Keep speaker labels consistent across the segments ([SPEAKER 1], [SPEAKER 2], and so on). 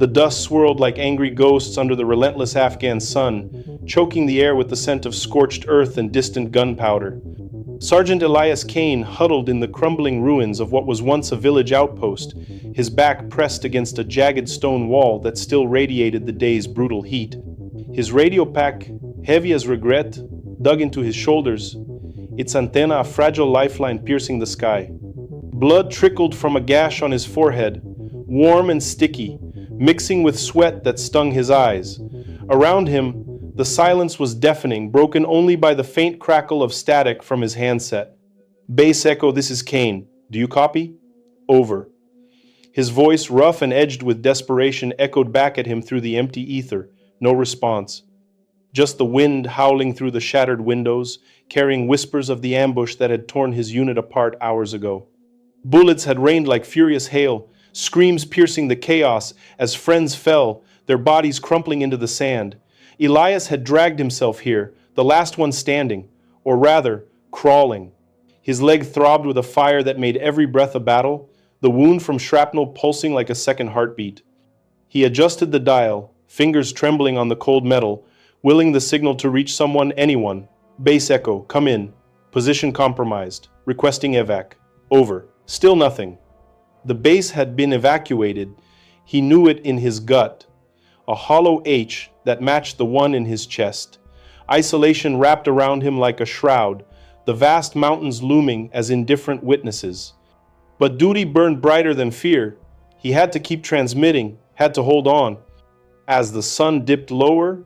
[SPEAKER 1] The dust swirled like angry ghosts under the relentless Afghan sun, choking the air with the scent of scorched earth and distant gunpowder. Sergeant Elias Kane huddled in the crumbling ruins of what was once a village outpost, his back pressed against a jagged stone wall that still radiated the day's brutal heat. His radio pack, heavy as regret, dug into his shoulders, its antenna a fragile lifeline piercing the sky. Blood trickled from a gash on his forehead, warm and sticky, mixing with sweat that stung his eyes. Around him, the silence was deafening, broken only by the faint crackle of static from his handset. Base echo, this is Kane. Do you copy? Over. His voice, rough and edged with desperation, echoed back at him through the empty ether. No response. Just the wind howling through the shattered windows, carrying whispers of the ambush that had torn his unit apart hours ago. Bullets had rained like furious hail, screams piercing the chaos as friends fell, their bodies crumpling into the sand. Elias had dragged himself here, the last one standing, or rather, crawling. His leg throbbed with a fire that made every breath a battle, the wound from shrapnel pulsing like a second heartbeat. He adjusted the dial, fingers trembling on the cold metal, willing the signal to reach someone, anyone. Base echo, come in. Position compromised. Requesting evac. Over. Still nothing. The base had been evacuated. He knew it in his gut. A hollow H that matched the one in his chest. Isolation wrapped around him like a shroud, the vast mountains looming as indifferent witnesses. But duty burned brighter than fear. He had to keep transmitting, had to hold on. As the sun dipped lower,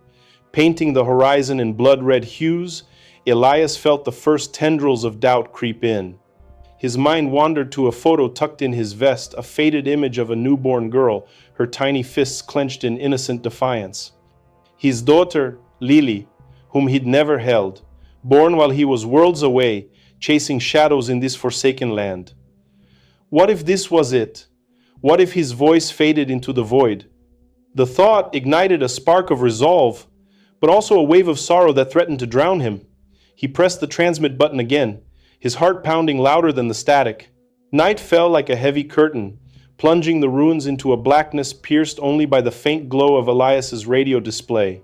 [SPEAKER 1] painting the horizon in blood-red hues, Elias felt the first tendrils of doubt creep in. His mind wandered to a photo tucked in his vest, a faded image of a newborn girl, her tiny fists clenched in innocent defiance. His daughter, Lily, whom he'd never held, born while he was worlds away, chasing shadows in this forsaken land. What if this was it? What if his voice faded into the void? The thought ignited a spark of resolve, but also a wave of sorrow that threatened to drown him. He pressed the transmit button again, his heart pounding louder than the static. Night fell like a heavy curtain, plunging the ruins into a blackness pierced only by the faint glow of Elias's radio display.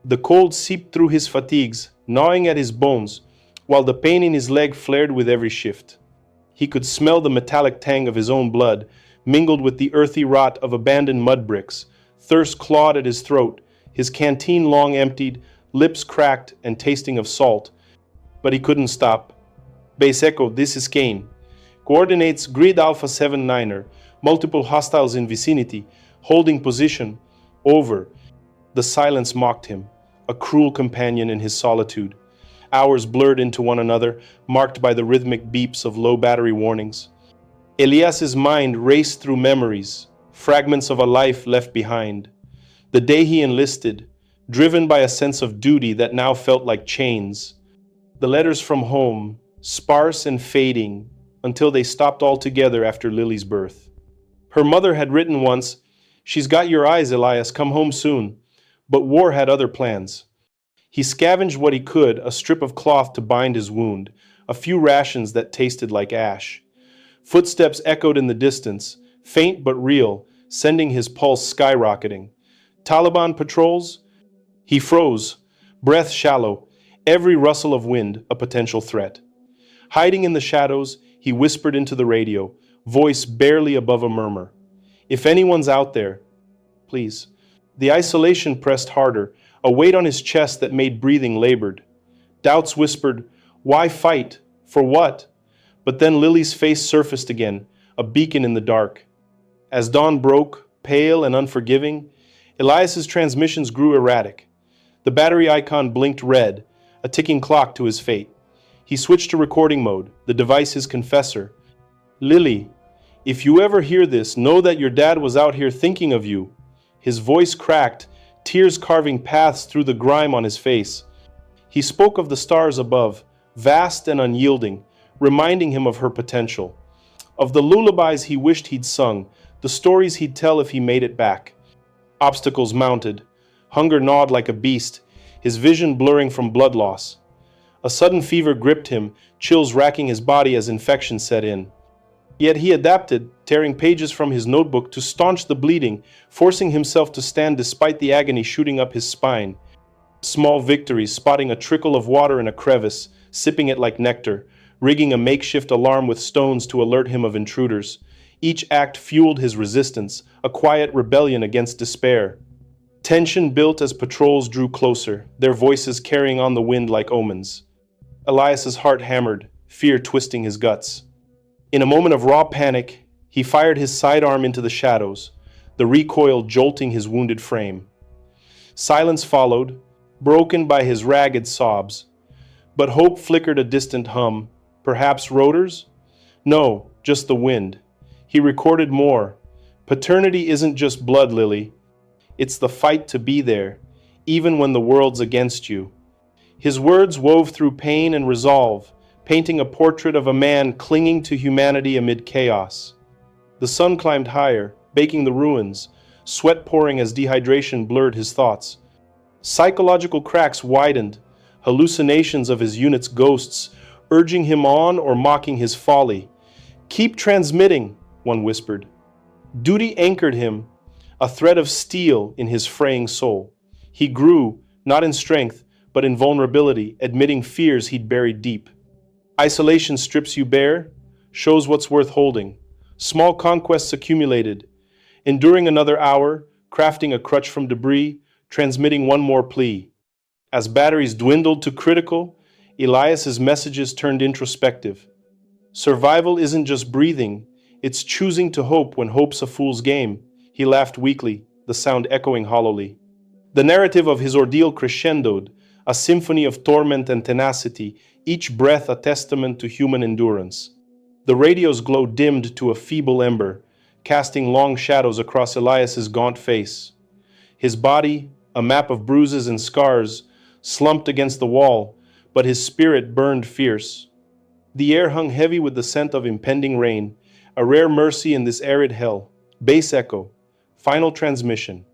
[SPEAKER 1] The cold seeped through his fatigues, gnawing at his bones, while the pain in his leg flared with every shift. He could smell the metallic tang of his own blood, mingled with the earthy rot of abandoned mud bricks. Thirst clawed at his throat, his canteen long emptied, lips cracked and tasting of salt. But he couldn't stop. Base echo, this is Kane. Coordinates grid Alpha 79er, multiple hostiles in vicinity, holding position. Over. The silence mocked him, a cruel companion in his solitude. Hours blurred into one another, marked by the rhythmic beeps of low battery warnings. Elias's mind raced through memories, fragments of a life left behind. The day he enlisted, driven by a sense of duty that now felt like chains. The letters from home, sparse and fading, until they stopped altogether after Lily's birth. Her mother had written once, "She's got your eyes, Elias, come home soon." But war had other plans. He scavenged what he could, a strip of cloth to bind his wound, a few rations that tasted like ash. Footsteps echoed in the distance, faint but real, sending his pulse skyrocketing. Taliban patrols? He froze, breath shallow, every rustle of wind a potential threat. Hiding in the shadows, he whispered into the radio, voice barely above a murmur. "If anyone's out there, please." The isolation pressed harder, a weight on his chest that made breathing labored. Doubts whispered, "Why fight? For what?" But then Lily's face surfaced again, a beacon in the dark. As dawn broke, pale and unforgiving, Elias's transmissions grew erratic. The battery icon blinked red, a ticking clock to his fate. He switched to recording mode, the device his confessor. "Lily, if you ever hear this, know that your dad was out here thinking of you." His voice cracked, tears carving paths through the grime on his face. He spoke of the stars above, vast and unyielding, reminding him of her potential. Of the lullabies he wished he'd sung, the stories he'd tell if he made it back. Obstacles mounted. Hunger gnawed like a beast, his vision blurring from blood loss. A sudden fever gripped him, chills racking his body as infection set in. Yet he adapted, tearing pages from his notebook to staunch the bleeding, forcing himself to stand despite the agony shooting up his spine. Small victories, spotting a trickle of water in a crevice, sipping it like nectar, rigging a makeshift alarm with stones to alert him of intruders. Each act fueled his resistance, a quiet rebellion against despair. Tension built as patrols drew closer, their voices carrying on the wind like omens. Elias's heart hammered, fear twisting his guts. In a moment of raw panic, he fired his sidearm into the shadows, the recoil jolting his wounded frame. Silence followed, broken by his ragged sobs. But hope flickered a distant hum. Perhaps rotors? No, just the wind. He recorded more. Paternity isn't just blood, Lily. It's the fight to be there, even when the world's against you. His words wove through pain and resolve, painting a portrait of a man clinging to humanity amid chaos. The sun climbed higher, baking the ruins, sweat pouring as dehydration blurred his thoughts. Psychological cracks widened, hallucinations of his unit's ghosts, urging him on or mocking his folly. "Keep transmitting," one whispered. Duty anchored him, a thread of steel in his fraying soul. He grew, not in strength, but in vulnerability, admitting fears he'd buried deep. Isolation strips you bare, shows what's worth holding. Small conquests accumulated, enduring another hour, crafting a crutch from debris, transmitting one more plea. As batteries dwindled to critical, Elias's messages turned introspective. Survival isn't just breathing, it's choosing to hope when hope's a fool's game. He laughed weakly, the sound echoing hollowly. The narrative of his ordeal crescendoed, a symphony of torment and tenacity, each breath a testament to human endurance. The radio's glow dimmed to a feeble ember, casting long shadows across Elias's gaunt face. His body, a map of bruises and scars, slumped against the wall, but his spirit burned fierce. The air hung heavy with the scent of impending rain, a rare mercy in this arid hell. Bass echo. Final transmission.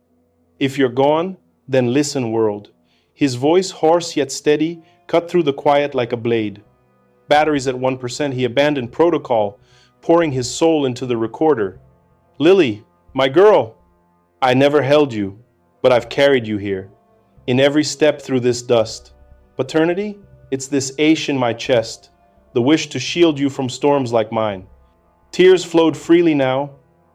[SPEAKER 1] "If you're gone, then listen, world." His voice, hoarse yet steady, cut through the quiet like a blade. Batteries at 1%, he abandoned protocol, pouring his soul into the recorder. "Lily, my girl, I never held you, but I've carried you here, in every step through this dust. Paternity? It's this ache in my chest, the wish to shield you from storms like mine." Tears flowed freely now,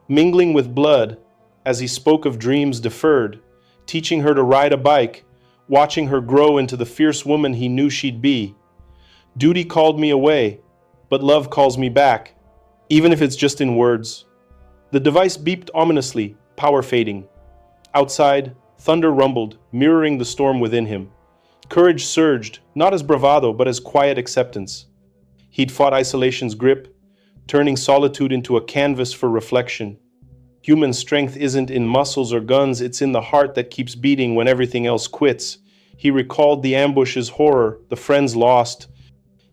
[SPEAKER 1] mingling with blood, as he spoke of dreams deferred, teaching her to ride a bike, watching her grow into the fierce woman he knew she'd be. "Duty called me away, but love calls me back, even if it's just in words." The device beeped ominously, power fading. Outside, thunder rumbled, mirroring the storm within him. Courage surged, not as bravado, but as quiet acceptance. He'd fought isolation's grip, turning solitude into a canvas for reflection. Human strength isn't in muscles or guns, it's in the heart that keeps beating when everything else quits. He recalled the ambush's horror, the friends lost,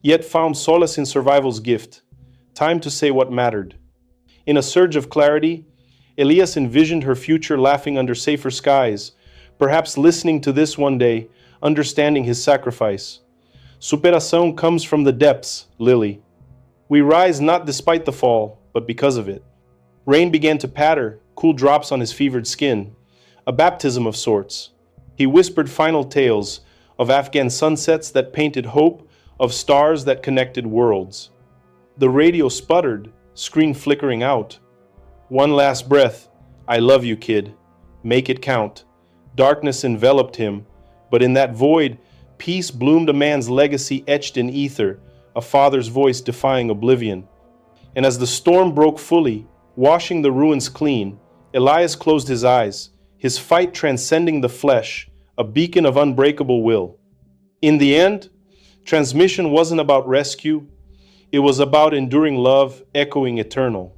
[SPEAKER 1] yet found solace in survival's gift. Time to say what mattered. In a surge of clarity, Elias envisioned her future laughing under safer skies, perhaps listening to this one day, understanding his sacrifice. Superação comes from the depths, Lily. We rise not despite the fall, but because of it. Rain began to patter, cool drops on his fevered skin, a baptism of sorts. He whispered final tales of Afghan sunsets that painted hope, of stars that connected worlds. The radio sputtered, screen flickering out. One last breath. "I love you, kid. Make it count." Darkness enveloped him, but in that void, peace bloomed, a man's legacy etched in ether, a father's voice defying oblivion. And as the storm broke fully, washing the ruins clean, Elias closed his eyes, his fight transcending the flesh, a beacon of unbreakable will. In the end, transmission wasn't about rescue, it was about enduring love, echoing eternal.